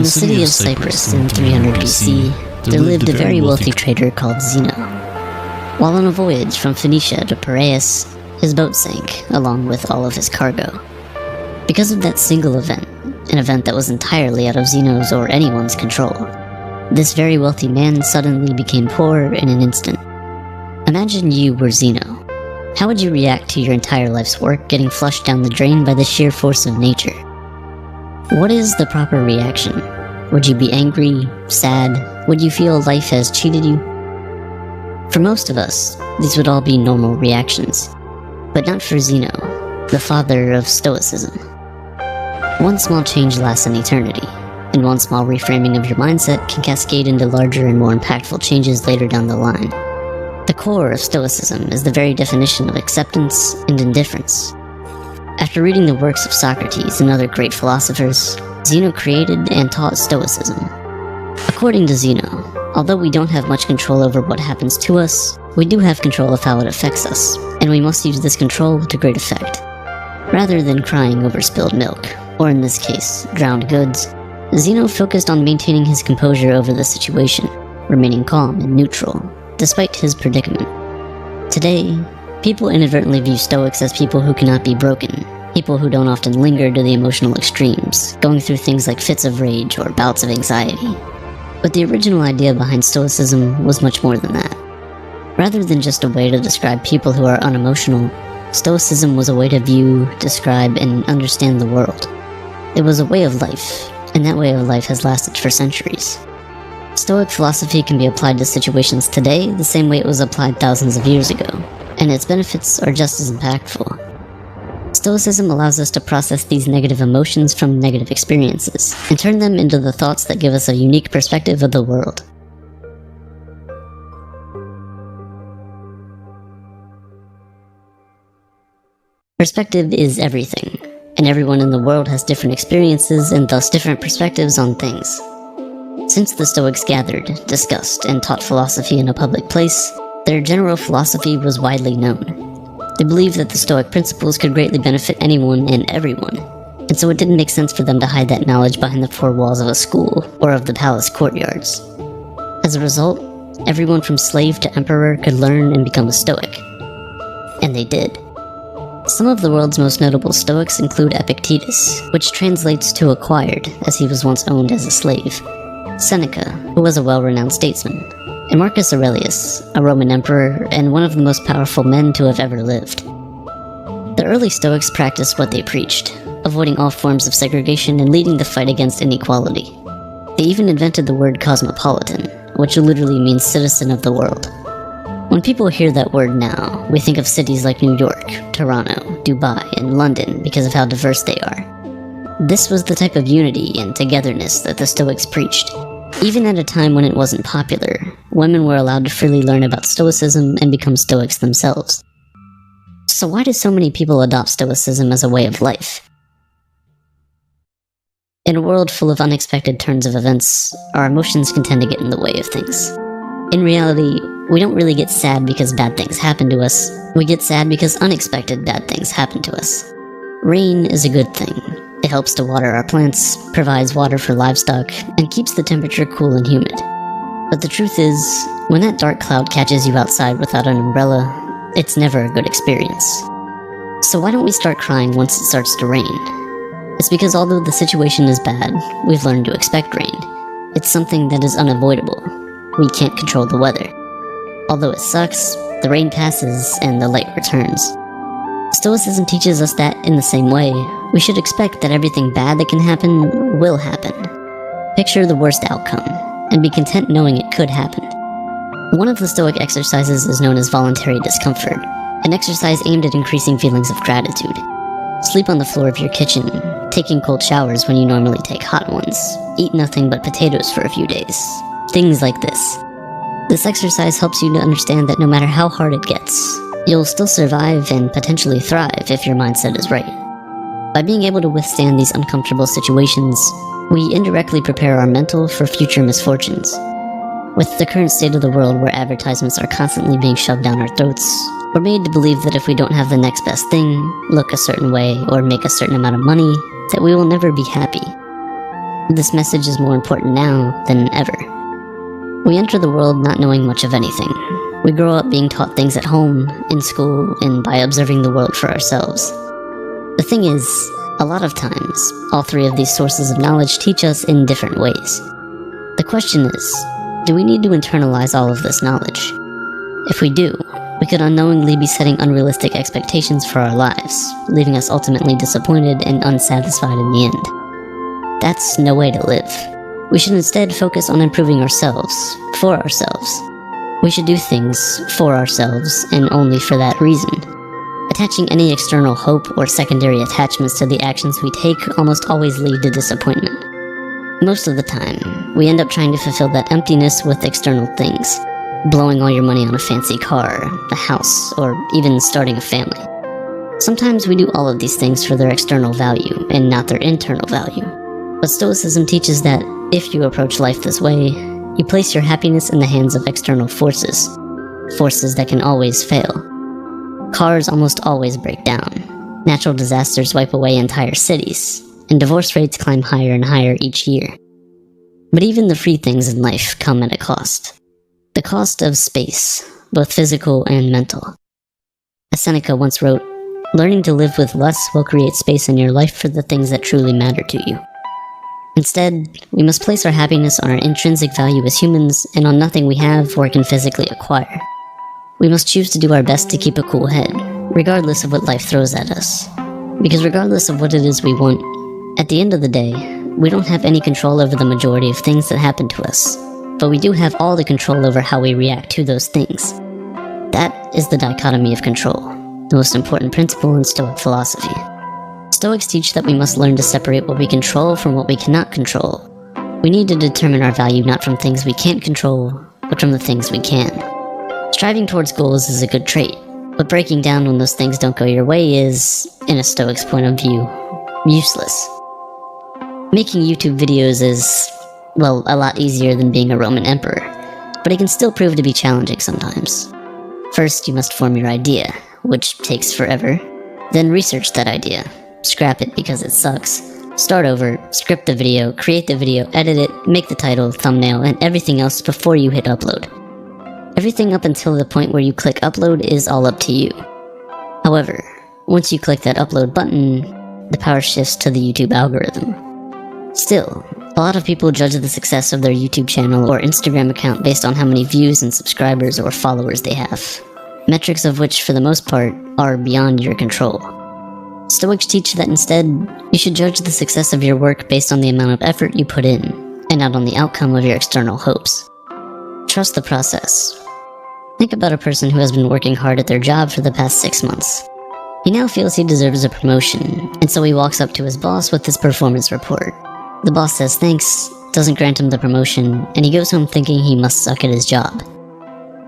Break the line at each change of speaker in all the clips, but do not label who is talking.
In the city of Cyprus in 300 BC, there lived a very wealthy trader called Zeno. While on a voyage from Phoenicia to Piraeus, his boat sank, along with all of his cargo. Because of that single event, an event that was entirely out of Zeno's or anyone's control, this very wealthy man suddenly became poor in an instant. Imagine you were Zeno. How would you react to your entire life's work getting flushed down the drain by the sheer force of nature? What is the proper reaction? Would you be angry, sad? Would you feel life has cheated you? For most of us, these would all be normal reactions. But not for Zeno, the father of stoicism. One small change lasts an eternity, and one small reframing of your mindset can cascade into larger and more impactful changes later down the line. The core of stoicism is the very definition of acceptance and indifference. After reading the works of Socrates and other great philosophers, Zeno created and taught stoicism. According to Zeno, although we don't have much control over what happens to us, we do have control of how it affects us, and we must use this control to great effect. Rather than crying over spilled milk, or in this case, drowned goods, Zeno focused on maintaining his composure over the situation, remaining calm and neutral, despite his predicament. Today, people inadvertently view Stoics as people who cannot be broken, people who don't often linger to the emotional extremes, going through things like fits of rage or bouts of anxiety. But the original idea behind Stoicism was much more than that. Rather than just a way to describe people who are unemotional, Stoicism was a way to view, describe, and understand the world. It was a way of life, and that way of life has lasted for centuries. Stoic philosophy can be applied to situations today the same way it was applied thousands of years ago, and its benefits are just as impactful. Stoicism allows us to process these negative emotions from negative experiences, and turn them into the thoughts that give us a unique perspective of the world. Perspective is everything, and everyone in the world has different experiences and thus different perspectives on things. Since the Stoics gathered, discussed, and taught philosophy in a public place, their general philosophy was widely known. They believed that the Stoic principles could greatly benefit anyone and everyone, and so it didn't make sense for them to hide that knowledge behind the four walls of a school or of the palace courtyards. As a result, everyone from slave to emperor could learn and become a Stoic. And they did. Some of the world's most notable Stoics include Epictetus, which translates to acquired, as he was once owned as a slave, Seneca, who was a well-renowned statesman, and Marcus Aurelius, a Roman emperor and one of the most powerful men to have ever lived. The early Stoics practiced what they preached, avoiding all forms of segregation and leading the fight against inequality. They even invented the word cosmopolitan, which literally means citizen of the world. When people hear that word now, we think of cities like New York, Toronto, Dubai, and London because of how diverse they are. This was the type of unity and togetherness that the Stoics preached. Even at a time when it wasn't popular, women were allowed to freely learn about Stoicism and become Stoics themselves. So why do so many people adopt Stoicism as a way of life? In a world full of unexpected turns of events, our emotions can tend to get in the way of things. In reality, we don't really get sad because bad things happen to us. We get sad because unexpected bad things happen to us. Rain is a good thing. It helps to water our plants, provides water for livestock, and keeps the temperature cool and humid. But the truth is, when that dark cloud catches you outside without an umbrella, it's never a good experience. So why don't we start crying once it starts to rain? It's because although the situation is bad, we've learned to expect rain. It's something that is unavoidable. We can't control the weather. Although it sucks, the rain passes and the light returns. Stoicism teaches us that, in the same way, we should expect that everything bad that can happen will happen. Picture the worst outcome, and be content knowing it could happen. One of the Stoic exercises is known as voluntary discomfort, an exercise aimed at increasing feelings of gratitude. Sleep on the floor of your kitchen, taking cold showers when you normally take hot ones, eat nothing but potatoes for a few days. Things like this. This exercise helps you to understand that no matter how hard it gets, you'll still survive and potentially thrive if your mindset is right. By being able to withstand these uncomfortable situations, we indirectly prepare our mental for future misfortunes. With the current state of the world where advertisements are constantly being shoved down our throats, we're made to believe that if we don't have the next best thing, look a certain way, or make a certain amount of money, that we will never be happy. This message is more important now than ever. We enter the world not knowing much of anything. We grow up being taught things at home, in school, and by observing the world for ourselves. The thing is, a lot of times, all three of these sources of knowledge teach us in different ways. The question is, do we need to internalize all of this knowledge? If we do, we could unknowingly be setting unrealistic expectations for our lives, leaving us ultimately disappointed and unsatisfied in the end. That's no way to live. We should instead focus on improving ourselves, for ourselves. We should do things for ourselves and only for that reason. Attaching any external hope or secondary attachments to the actions we take almost always lead to disappointment. Most of the time, we end up trying to fulfill that emptiness with external things, blowing all your money on a fancy car, a house, or even starting a family. Sometimes we do all of these things for their external value and not their internal value. But Stoicism teaches that if you approach life this way, you place your happiness in the hands of external forces, forces that can always fail. Cars almost always break down, natural disasters wipe away entire cities, and divorce rates climb higher and higher each year. But even the free things in life come at a cost. The cost of space, both physical and mental. As Seneca once wrote, "Learning to live with less will create space in your life for the things that truly matter to you." Instead, we must place our happiness on our intrinsic value as humans and on nothing we have or can physically acquire. We must choose to do our best to keep a cool head, regardless of what life throws at us. Because regardless of what it is we want, at the end of the day, we don't have any control over the majority of things that happen to us, but we do have all the control over how we react to those things. That is the dichotomy of control, the most important principle in Stoic philosophy. Stoics teach that we must learn to separate what we control from what we cannot control. We need to determine our value not from things we can't control, but from the things we can. Striving towards goals is a good trait, but breaking down when those things don't go your way is, in a Stoic's point of view, useless. Making YouTube videos is, well, a lot easier than being a Roman emperor, but it can still prove to be challenging sometimes. First, you must form your idea, which takes forever. Then research that idea. Scrap it because it sucks. Start over, script the video, create the video, edit it, make the title, thumbnail, and everything else before you hit upload. Everything up until the point where you click upload is all up to you. However, once you click that upload button, the power shifts to the YouTube algorithm. Still, a lot of people judge the success of their YouTube channel or Instagram account based on how many views and subscribers or followers they have, metrics of which, for the most part, are beyond your control. Stoics teach that instead, you should judge the success of your work based on the amount of effort you put in, and not on the outcome of your external hopes. Trust the process. Think about a person who has been working hard at their job for the past 6 months. He now feels he deserves a promotion, and so he walks up to his boss with his performance report. The boss says thanks, doesn't grant him the promotion, and he goes home thinking he must suck at his job.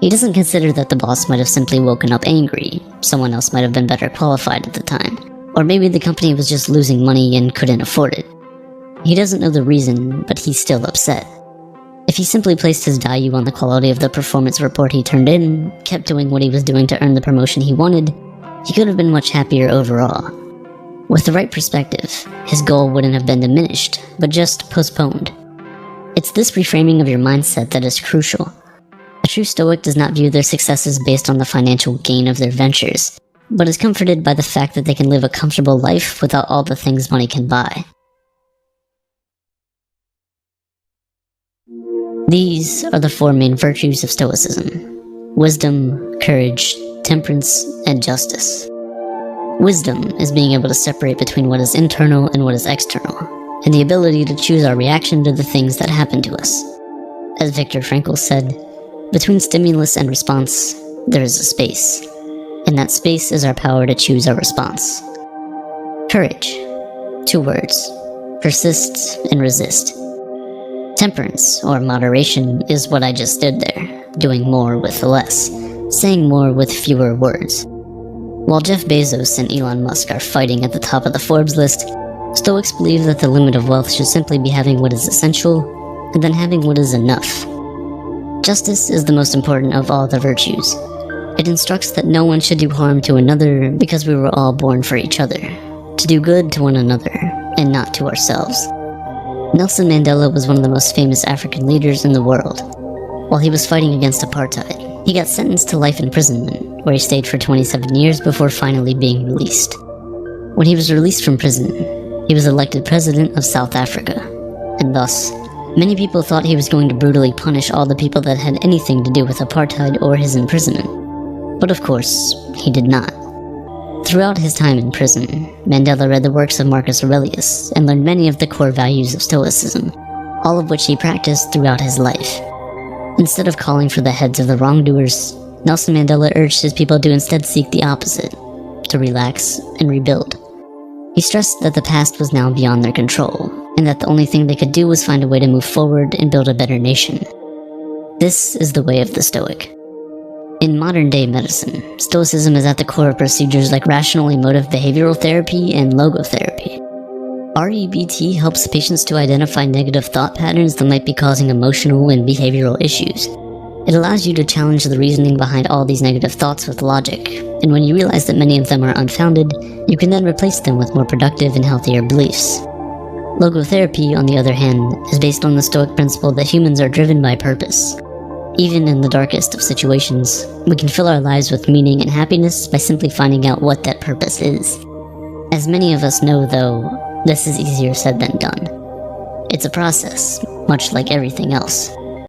He doesn't consider that the boss might have simply woken up angry, someone else might have been better qualified at the time, or maybe the company was just losing money and couldn't afford it. He doesn't know the reason, but he's still upset. If he simply placed his value on the quality of the performance report he turned in, kept doing what he was doing to earn the promotion he wanted, he could have been much happier overall. With the right perspective, his goal wouldn't have been diminished, but just postponed. It's this reframing of your mindset that is crucial. A true Stoic does not view their successes based on the financial gain of their ventures, but is comforted by the fact that they can live a comfortable life without all the things money can buy. These are the 4 main virtues of Stoicism: wisdom, courage, temperance, and justice. Wisdom is being able to separate between what is internal and what is external, and the ability to choose our reaction to the things that happen to us. As Viktor Frankl said, between stimulus and response, there is a space, and that space is our power to choose our response. Courage. 2 words. Persist and resist. Temperance, or moderation, is what I just did there, doing more with less, saying more with fewer words. While Jeff Bezos and Elon Musk are fighting at the top of the Forbes list, Stoics believe that the limit of wealth should simply be having what is essential, and then having what is enough. Justice is the most important of all the virtues. It instructs that no one should do harm to another because we were all born for each other, to do good to one another, and not to ourselves. Nelson Mandela was one of the most famous African leaders in the world. While he was fighting against apartheid, he got sentenced to life imprisonment, where he stayed for 27 years before finally being released. When he was released from prison, he was elected president of South Africa, and thus, many people thought he was going to brutally punish all the people that had anything to do with apartheid or his imprisonment. But of course, he did not. Throughout his time in prison, Mandela read the works of Marcus Aurelius and learned many of the core values of Stoicism, all of which he practiced throughout his life. Instead of calling for the heads of the wrongdoers, Nelson Mandela urged his people to instead seek the opposite, to relax and rebuild. He stressed that the past was now beyond their control, and that the only thing they could do was find a way to move forward and build a better nation. This is the way of the Stoic. In modern-day medicine, Stoicism is at the core of procedures like rational emotive behavioral therapy and logotherapy. REBT helps patients to identify negative thought patterns that might be causing emotional and behavioral issues. It allows you to challenge the reasoning behind all these negative thoughts with logic, and when you realize that many of them are unfounded, you can then replace them with more productive and healthier beliefs. Logotherapy, on the other hand, is based on the Stoic principle that humans are driven by purpose. Even in the darkest of situations, we can fill our lives with meaning and happiness by simply finding out what that purpose is. As many of us know, though, this is easier said than done. It's a process, much like everything else.